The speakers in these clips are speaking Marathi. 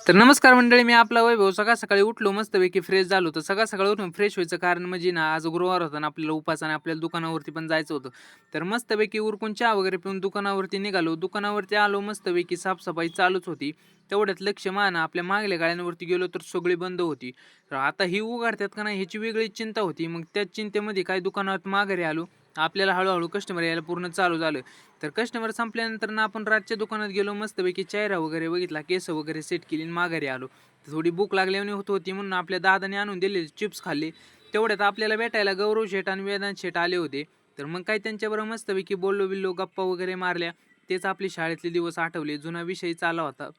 तर नमस्कार मंडळी, मी आपला वैभव. सकाळ सकाळी उठलो, मस्तपैकी फ्रेश झालो. तर सकाळ सकाळी उठून फ्रेश व्हायचं कारण म्हणजे ना, आज गुरुवार होता ना, आपल्याला उपास आणि आपल्याला दुकानावरती पण जायचं होतं. तर मस्तपैकी उरकून चहा वगैरे पिऊन दुकानावरती निघालो. दुकानावरती आलो, मस्तपैकी साफसफाई चालूच होती. तेवढ्यात लक्ष ना आपल्या मागल्या गाड्यांवरती गेलो तर सगळी बंद होती. तर आता ही उघडतात का नाही ह्याची वेगळीच चिंता होती. मग त्या चिंतेमध्ये काही दुकानात माघारी आलो. आपल्याला हळूहळू कस्टमर यायला पूर्ण चालू झालं. तर कस्टमर संपल्यानंतर ना आपण रातच्या दुकानात गेलो, मस्तपैकी चेहरा वगैरे बघितला, केस वगैरे सेट केली आणि माघारी आलो. तर थोडी भूक लागल्याने होती म्हणून आपल्या दादाने आणून दिलेले चिप्स खाल्ले. तेवढ्यात आपल्याला भेटायला गौरव शेठ आणि वेदांत शेठ आले होते. तर मग काही त्यांच्याबरोबर मस्तपैकी बोललो बिल्लो, गप्पा वगैरे मारल्या. तेच आपले शाळेतले दिवस आठवले, जुना विषय चालला होता.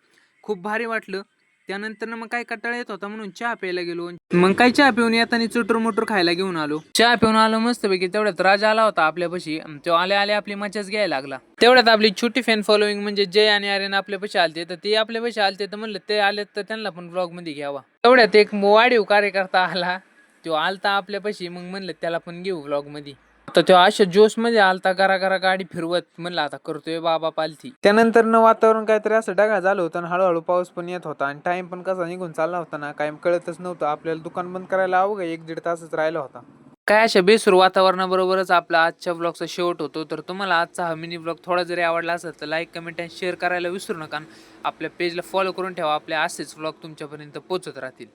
खूप भारी वाटलं. त्यानंतर मग काय कंटाळा येत होता म्हणून चहा प्यायला गेलो. मग काय चहा पिऊन येताना चुटूर मुटूर खायला घेऊन आलो. चहा पिऊन आलो मस्तपैकी. तेवढ्यात राजा आला होता आपल्यापाशी. तो आले आले आपली मजाच घ्यायला लागला. तेवढ्यात आपली छोटी फॅन फॉलोईंग म्हणजे जय आणि आर्यन आपल्यापाशी आलते. तर ते आपल्यापाशी आलते तर म्हणलं ते आले तर त्यांना पण ब्लॉग मध्ये घ्यावा. तेवढ्यात एक वाढीव कार्यकर्ता आला. तो आलता आपल्यापाशी. मग म्हणलं त्याला पण घेऊ ब्लॉग मध्ये. तर तो अशा जोश मध्ये आलता, गरा गाडी फिरवत. म्हणलं आता करतोय बाबा पालथी. त्यानंतर वातावरण काहीतरी असं ढगाळ झालं होतं आणि हळूहळू पाऊस पण येत होता आणि टाइम पण कसा निघून चालला होता ना, काही कळतच नव्हतं. आपल्याला दुकान बंद करायला अवघं 1-1.5 तासच राहिला होता. काय अशा बेसूर वातावरणाबरोबरच आपला आजच्या ब्लॉगचा शेवट होतो. तर तुम्हाला आजचा हा मिनी ब्लॉग थोडा जरी आवडला असेल तर लाईक, कमेंट आणि शेअर करायला विसरू नका. आपल्या पेजला फॉलो करून ठेवा. आपले असेच ब्लॉग तुमच्यापर्यंत पोहोचत राहतील.